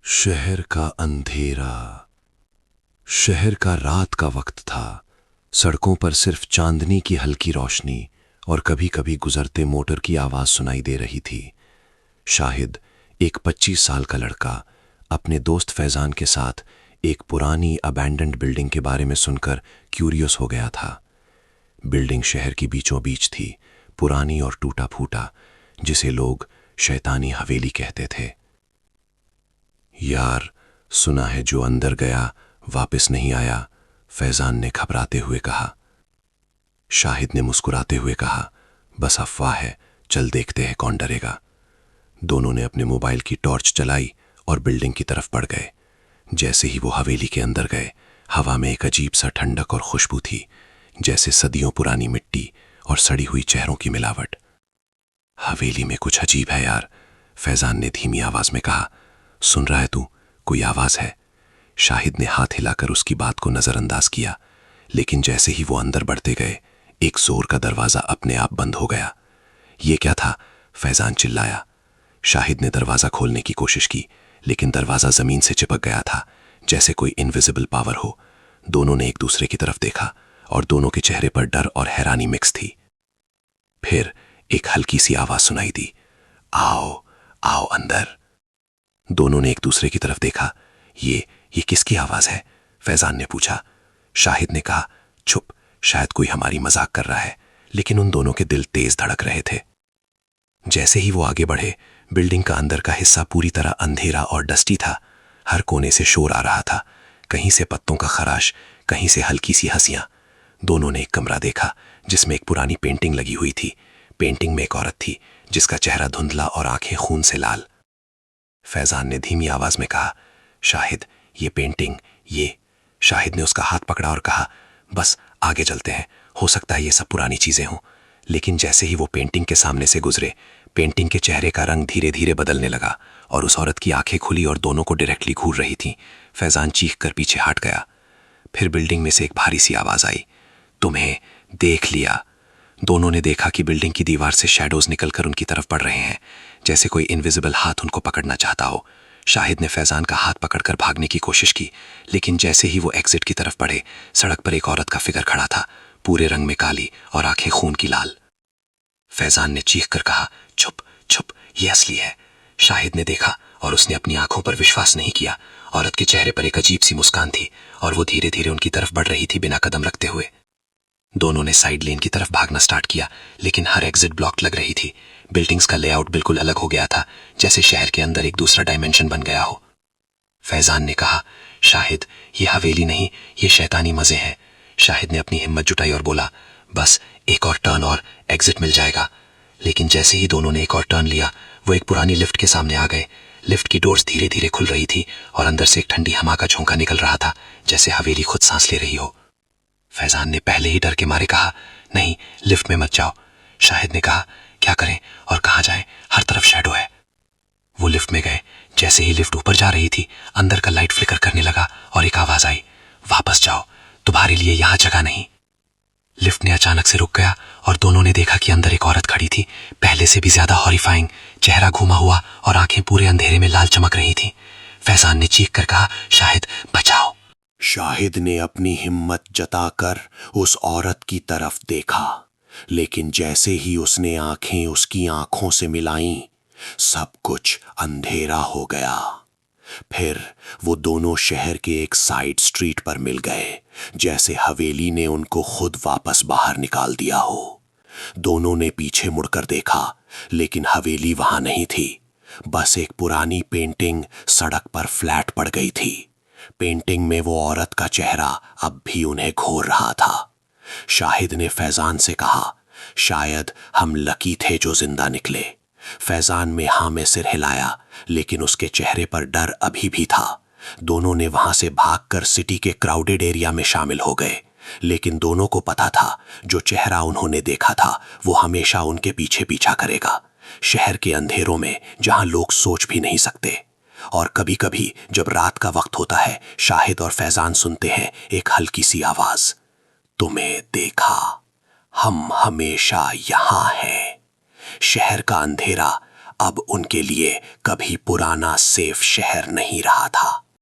शहर का अंधेरा। शहर का रात का वक्त था। सड़कों पर सिर्फ चांदनी की हल्की रोशनी और कभी कभी गुजरते मोटर की आवाज सुनाई दे रही थी। शाहिद, एक 25 साल का लड़का, अपने दोस्त फैजान के साथ एक पुरानी अबैंडन्ड बिल्डिंग के बारे में सुनकर क्यूरियस हो गया था। बिल्डिंग शहर की बीचों बीच थी, पुरानी और टूटा फूटा, जिसे लोग शैतानी हवेली कहते थे। यार, सुना है जो अंदर गया वापस नहीं आया, फैजान ने घबराते हुए कहा। शाहिद ने मुस्कुराते हुए कहा, बस अफवाह है, चल देखते हैं कौन डरेगा। दोनों ने अपने मोबाइल की टॉर्च जलाई और बिल्डिंग की तरफ बढ़ गए। जैसे ही वो हवेली के अंदर गए, हवा में एक अजीब सा ठंडक और खुशबू थी, जैसे सदियों पुरानी मिट्टी और सड़ी हुई चेहरों की मिलावट। हवेली में कुछ अजीब है यार, फैजान ने धीमी आवाज में कहा। सुन रहा है तू? कोई आवाज है? शाहिद ने हाथ हिलाकर उसकी बात को नजरअंदाज किया, लेकिन जैसे ही वो अंदर बढ़ते गए, एक जोर का दरवाजा अपने आप बंद हो गया। ये क्या था? फैजान चिल्लाया। शाहिद ने दरवाजा खोलने की कोशिश की, लेकिन दरवाजा जमीन से चिपक गया था, जैसे कोई इनविजिबल पावर हो। दोनों ने एक दूसरे की तरफ देखा और दोनों के चेहरे पर डर और हैरानी मिक्स थी। फिर एक हल्की सी आवाज सुनाई दी, आओ आओ अंदर। दोनों ने एक दूसरे की तरफ देखा। ये किसकी आवाज है? फैजान ने पूछा। शाहिद ने कहा, चुप, शायद कोई हमारी मजाक कर रहा है। लेकिन उन दोनों के दिल तेज धड़क रहे थे। जैसे ही वो आगे बढ़े, बिल्डिंग का अंदर का हिस्सा पूरी तरह अंधेरा और डस्टी था। हर कोने से शोर आ रहा था, कहीं से पत्तों का खराश, कहीं से हल्की सी हंसियां। दोनों ने एक कमरा देखा जिसमें एक पुरानी पेंटिंग लगी हुई थी। पेंटिंग में एक औरत थी जिसका चेहरा धुंधला और आंखें खून से लाल। फैजान ने धीमी आवाज में कहा, शाहिद, ये पेंटिंग, ये। शाहिद ने उसका हाथ पकड़ा और कहा, बस आगे चलते हैं, हो सकता है ये सब पुरानी चीजें हों। लेकिन जैसे ही वो पेंटिंग के सामने से गुजरे, पेंटिंग के चेहरे का रंग धीरे धीरे बदलने लगा और उस औरत की आंखें खुली और दोनों को डायरेक्टली घूर रही थीं। फैजान चीख कर पीछे हट गया। फिर बिल्डिंग में से एक भारी सी आवाज आई, तुम्हें देख लिया। दोनों ने देखा कि बिल्डिंग की दीवार से शैडोज निकलकर उनकी तरफ बढ़ रहे हैं, जैसे कोई इनविजिबल हाथ उनको पकड़ना चाहता हो। शाहिद ने फैजान का हाथ पकड़कर भागने की कोशिश की, लेकिन जैसे ही वो एग्जिट की तरफ बढ़े, सड़क पर एक औरत का फिगर खड़ा था, पूरे रंग में काली और आंखें खून की लाल। फैजान ने चीख कर कहा, चुप चुप, ये असली है। शाहिद ने देखा और उसने अपनी आंखों पर विश्वास नहीं किया। औरत के चेहरे पर एक अजीब सी मुस्कान थी और वो धीरे धीरे उनकी तरफ बढ़ रही थी, बिना कदम रखते हुए। दोनों ने साइड लेन की तरफ भागना स्टार्ट किया, लेकिन हर एग्जिट ब्लॉक लग रही थी। बिल्डिंग्स का लेआउट बिल्कुल अलग हो गया था, जैसे शहर के अंदर एक दूसरा डायमेंशन बन गया हो। फैजान ने कहा, शाहिद, ये हवेली नहीं, ये शैतानी मजे हैं। शाहिद ने अपनी हिम्मत जुटाई और बोला, बस एक और टर्न और एग्जिट मिल जाएगा। लेकिन जैसे ही दोनों ने एक और टर्न लिया, वो एक पुरानी लिफ्ट के सामने आ गए। लिफ्ट की डोर्स धीरे धीरे खुल रही थी और अंदर से एक ठंडी हवा का झोंका निकल रहा था, जैसे हवेली खुद सांस ले रही हो। फैजान ने पहले ही डर के मारे कहा, नहीं, लिफ्ट में मत जाओ। शाहिद ने कहा, क्या करें और कहां जाएं? हर तरफ शैडो है। वो लिफ्ट में गए। जैसे ही लिफ्ट ऊपर जा रही थी, अंदर का लाइट फ्लिकर करने लगा और एक आवाज आई, वापस जाओ, तुम्हारे लिए यहां जगह नहीं। लिफ्ट ने अचानक से रुक गया और दोनों ने देखा कि अंदर एक औरत खड़ी थी, पहले से भी ज्यादा हॉरिफाइंग, चेहरा घुमा हुआ और आंखें पूरे अंधेरे में लाल चमक रही थी। फैजान ने चीख कर कहा, शाहिद, बचाओ। शाहिद ने अपनी हिम्मत जताकर उस औरत की तरफ देखा, लेकिन जैसे ही उसने आंखें उसकी आंखों से मिलाईं, सब कुछ अंधेरा हो गया। फिर वो दोनों शहर के एक साइड स्ट्रीट पर मिल गए, जैसे हवेली ने उनको खुद वापस बाहर निकाल दिया हो। दोनों ने पीछे मुड़कर देखा, लेकिन हवेली वहां नहीं थी। बस एक पुरानी पेंटिंग सड़क पर फ्लैट पड़ गई थी। पेंटिंग में वो औरत का चेहरा अब भी उन्हें घोर रहा था। शाहिद ने फैजान से कहा, शायद हम लकी थे जो जिंदा निकले। फैजान में हाँ में सिर हिलाया, लेकिन उसके चेहरे पर डर अभी भी था। दोनों ने वहां से भागकर सिटी के क्राउडेड एरिया में शामिल हो गए, लेकिन दोनों को पता था जो चेहरा उन्होंने देखा था वो हमेशा उनके पीछे पीछा करेगा, शहर के अंधेरों में जहां लोग सोच भी नहीं सकते। और कभी कभी जब रात का वक्त होता है, शाहिद और फैजान सुनते हैं एक हल्की सी आवाज, तुम्हें देखा, हम हमेशा यहां हैं। शहर का अंधेरा अब उनके लिए कभी पुराना सेफ शहर नहीं रहा था।